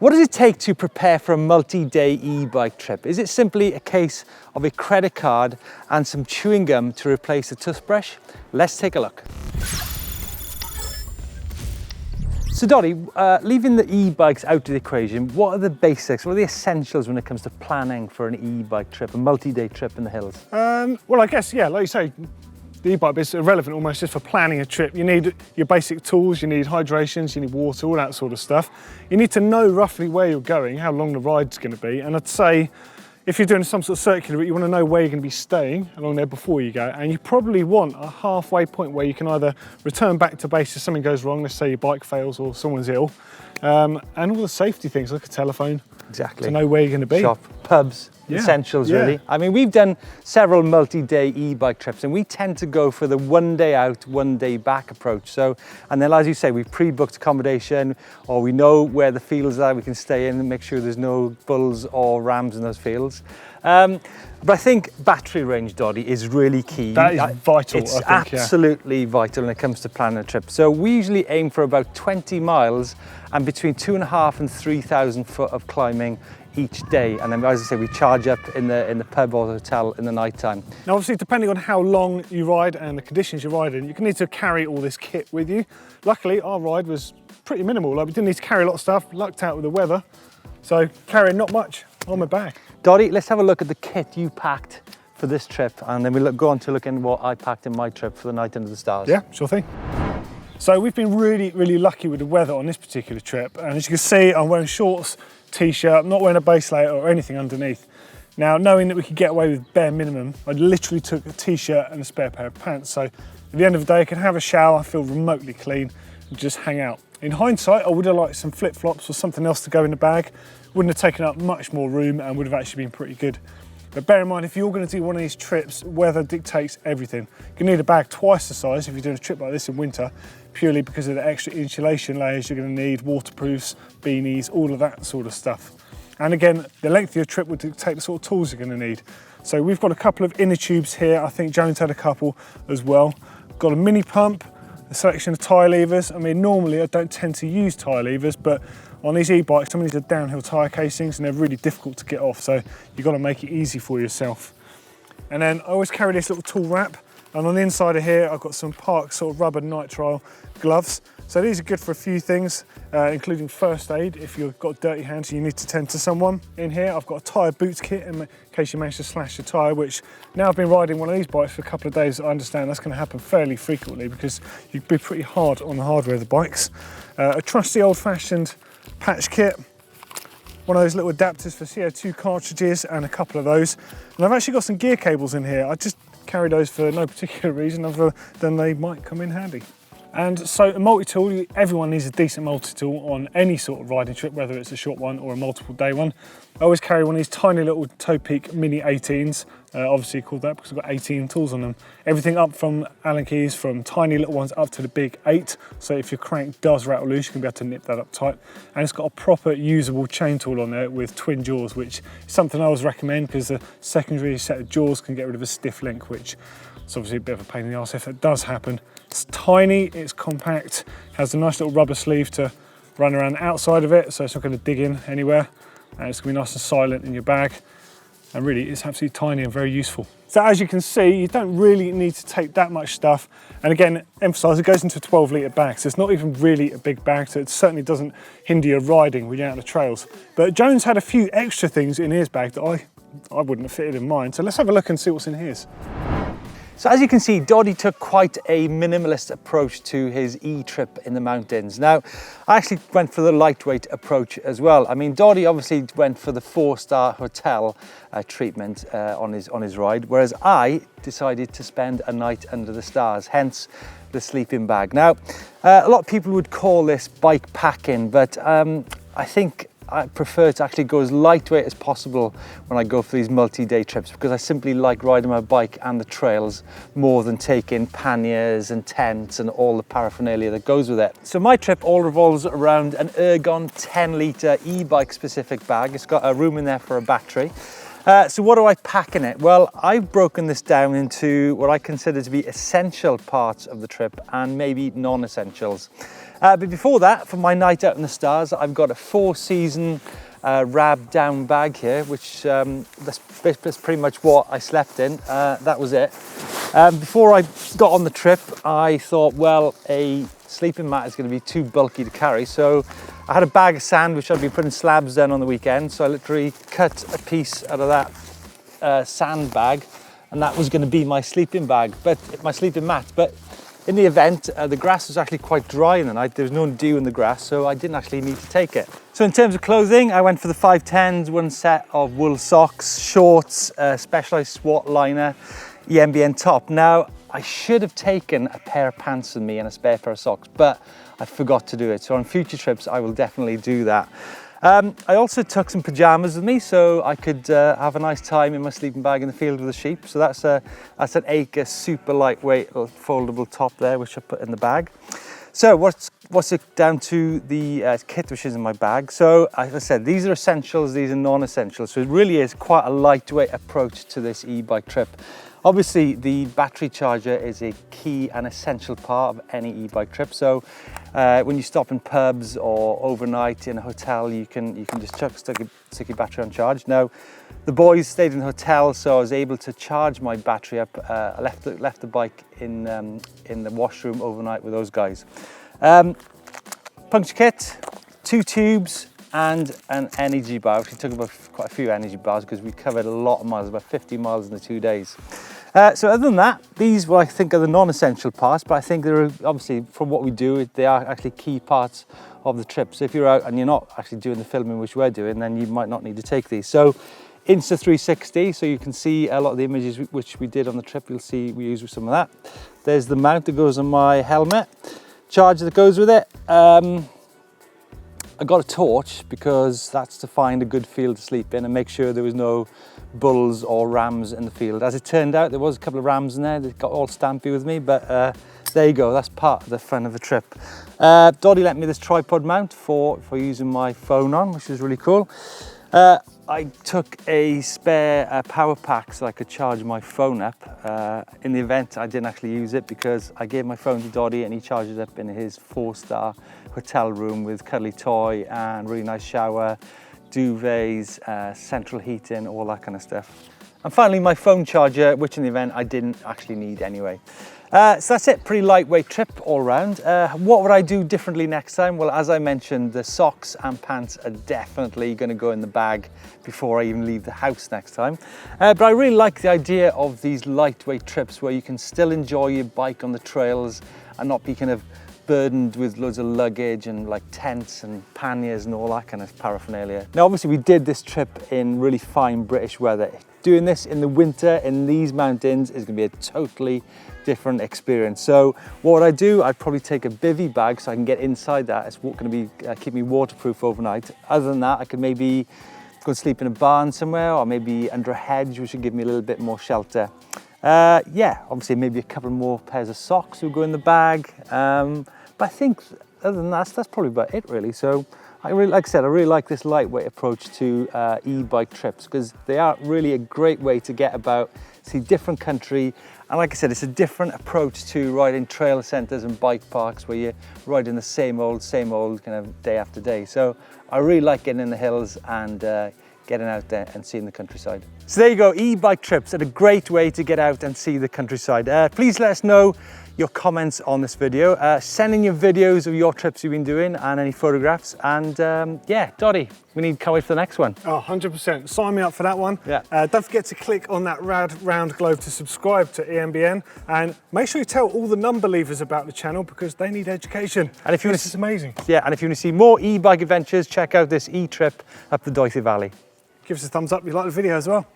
What does it take to prepare for a multi-day e-bike trip? Is it simply a case of a credit card and some chewing gum to replace a toothbrush? Let's take a look. So Doddy, leaving the e-bikes out of the equation, what are the basics, what are the essentials when it comes to planning for an e-bike trip, a multi-day trip in the hills? Well, I guess, yeah, like you say, the e-bike bits are relevant almost just for planning a trip. You need your basic tools, you need hydrations, you need water, all that sort of stuff. You need to know roughly where you're going, how long the ride's going to be. And I'd say if you're doing some sort of circular route, you want to know where you're going to be staying along there before you go. And you probably want a halfway point where you can either return back to base if something goes wrong, let's say your bike fails or someone's ill, and all the safety things like a telephone. Exactly. To know where you're going to be. Shop, pubs, essentials really. I mean, we've done several multi-day e-bike trips and we tend to go for the 1 day out, 1 day back approach. So, and then as you say, we've pre-booked accommodation or we know where the fields are, we can stay in and make sure there's no bulls or rams in those fields. But I think battery range, Doddy, is really key. That is vital, It's I think, absolutely vital when it comes to planning a trip. So we usually aim for about 20 miles and between 2,500 and 3,000 foot of climbing each day. And then, as I say, we charge up in the pub or the hotel in the night time. Now, obviously, depending on how long you ride and the conditions you ride in, you can need to carry all this kit with you. Luckily, our ride was pretty minimal. Like, we didn't need to carry a lot of stuff, lucked out with the weather. So carrying not much on my back. Doddy, let's have a look at the kit you packed for this trip, and then we'll go on to look at what I packed in my trip for the night under the stars. Yeah, sure thing. So we've been really, really lucky with the weather on this particular trip. And as you can see, I'm wearing shorts, t-shirt, I'm not wearing a base layer or anything underneath. Now, knowing that we could get away with bare minimum, I literally took a t-shirt and a spare pair of pants. So at the end of the day, I can have a shower, feel remotely clean, and just hang out. In hindsight, I would have liked some flip-flops or something else to go in the bag. Wouldn't have taken up much more room and would have actually been pretty good. But bear in mind, if you're going to do one of these trips, weather dictates everything. You need a bag twice the size if you're doing a trip like this in winter, purely because of the extra insulation layers you're going to need, waterproofs, beanies, all of that sort of stuff. And again, the length of your trip would dictate the sort of tools you're going to need. So we've got a couple of inner tubes here. I think Jones had a couple as well. Got a mini pump, a selection of tyre levers. I mean, normally I don't tend to use tyre levers, but on these e-bikes, some of these are downhill tyre casings and they're really difficult to get off, so you've got to make it easy for yourself. And then I always carry this little tool wrap, and on the inside of here, I've got some Park sort of rubber nitrile gloves. So these are good for a few things, including first aid if you've got dirty hands and you need to tend to someone. In here, I've got a tyre boots kit in case you manage to slash your tyre, which now I've been riding one of these bikes for a couple of days, I understand that's going to happen fairly frequently because you'd be pretty hard on the hardware of the bikes. A trusty old-fashioned patch kit, one of those little adapters for CO2 cartridges and a couple of those. And I've actually got some gear cables in here. I just carry those for no particular reason other than they might come in handy. And so a multi-tool, everyone needs a decent multi-tool on any sort of riding trip, whether it's a short one or a multiple day one. I always carry one of these tiny little Toe Peak Mini 18s, obviously called that because I've got 18 tools on them. Everything up from Allen keys, from tiny little ones up to the big 8. So if your crank does rattle loose, you can be able to nip that up tight. And it's got a proper usable chain tool on there with twin jaws, which is something I always recommend because the secondary set of jaws can get rid of a stiff link, which is obviously a bit of a pain in the arse if that does happen. It's tiny, it's compact, has a nice little rubber sleeve to run around the outside of it, so it's not going to dig in anywhere. And it's going to be nice and silent in your bag. And really, it's absolutely tiny and very useful. So as you can see, you don't really need to take that much stuff. And again, emphasise, it goes into a 12-litre bag, so it's not even really a big bag, so it certainly doesn't hinder your riding when you're out on the trails. But Jones had a few extra things in his bag that I wouldn't have fitted in mine. So let's have a look and see what's in his. So as you can see, Doddy took quite a minimalist approach to his e-trip in the mountains. Now, I actually went for the lightweight approach as well. I mean, Doddy obviously went for the 4-star hotel treatment on his ride, whereas I decided to spend a night under the stars, hence the sleeping bag. Now, a lot of people would call this bike packing, but I think I prefer to actually go as lightweight as possible when I go for these multi-day trips because I simply like riding my bike and the trails more than taking panniers and tents and all the paraphernalia that goes with it. So my trip all revolves around an Ergon 10-litre e-bike specific bag. It's got a room in there for a battery. So what do I pack in it? Well, I've broken this down into what I consider to be essential parts of the trip and maybe non-essentials. But before that, for my night out in the stars, I've got a 4-season rab down bag here, which that's pretty much what I slept in. That was it. Before I got on the trip, I thought, well, a sleeping mat is going to be too bulky to carry, so I had a bag of sand which I'd been putting slabs down on the weekend, so I literally cut a piece out of that sand bag, and that was going to be my sleeping mat. But in the event, the grass was actually quite dry in the night. There was no dew in the grass, so I didn't actually need to take it. So in terms of clothing, I went for the 510s, one set of wool socks, shorts, specialized SWAT liner, EMBN top. Now, I should have taken a pair of pants with me and a spare pair of socks, but I forgot to do it. So on future trips, I will definitely do that. I also took some pajamas with me so I could have a nice time in my sleeping bag in the field with the sheep. So that's an acre super lightweight foldable top there, which I put in the bag. So what's it down to the kit which is in my bag? So as I said, these are essentials, these are non-essentials. So it really is quite a lightweight approach to this e-bike trip. Obviously, the battery charger is a key and essential part of any e-bike trip. So when you stop in pubs or overnight in a hotel, you can just stick your battery on charge. Now, the boys stayed in the hotel, so I was able to charge my battery up. I left the bike in the washroom overnight with those guys. Puncture kit, 2 tubes, and an energy bar. We took about quite a few energy bars because we covered a lot of miles, about 50 miles in the 2 days. So other than that, these what I think are the non-essential parts, but I think they're obviously, from what we do, they are actually key parts of the trip. So if you're out and you're not actually doing the filming which we're doing, then you might not need to take these. So Insta 360, so you can see a lot of the images which we did on the trip. You'll see we use some of that. There's the mount that goes on my helmet, charger that goes with it. I got a torch because that's to find a good field to sleep in and make sure there was no bulls or rams in the field. As it turned out, there was a couple of rams in there that got all stampy with me, but there you go, that's part of the fun of the trip. Doddy lent me this tripod mount for using my phone on, which is really cool. I took a spare power pack so I could charge my phone up. In the event I didn't actually use it because I gave my phone to Doddy and he charged it up in his 4-star hotel room with cuddly toy and really nice shower, duvets, central heating, all that kind of stuff. And finally my phone charger, which in the event I didn't actually need anyway. So that's it, pretty lightweight trip all around. What would I do differently next time? Well, as I mentioned, the socks and pants are definitely going to go in the bag before I even leave the house next time. But I really like the idea of these lightweight trips where you can still enjoy your bike on the trails and not be kind of burdened with loads of luggage and like tents and panniers and all that kind of paraphernalia. Now, obviously we did this trip in really fine British weather. Doing this in the winter in these mountains is going to be a totally different experience. So what would I do? I'd probably take a bivvy bag so I can get inside that. It's going to be keep me waterproof overnight. Other than that, I could maybe go and sleep in a barn somewhere or maybe under a hedge, which would give me a little bit more shelter. Yeah, obviously maybe a couple more pairs of socks will go in the bag. But I think other than that, that's probably about it really. So like I said, I really like this lightweight approach to e-bike trips because they are really a great way to get about, see different country. And like I said, it's a different approach to riding trail centres and bike parks where you're riding the same old kind of day after day. So I really like getting in the hills and getting out there and seeing the countryside. So there you go, e-bike trips are a great way to get out and see the countryside. Please let us know your comments on this video. Send in your videos of your trips you've been doing and any photographs. And yeah, Doddy, can't wait for the next one. Oh, 100%. Sign me up for that one. Yeah. Don't forget to click on that round globe to subscribe to EMBN. And make sure you tell all the number leavers about the channel because they need education. And if you this is amazing. Yeah, and if you want to see more e-bike adventures, check out this e-trip up the Doethy Valley. Give us a thumbs up if you like the video as well.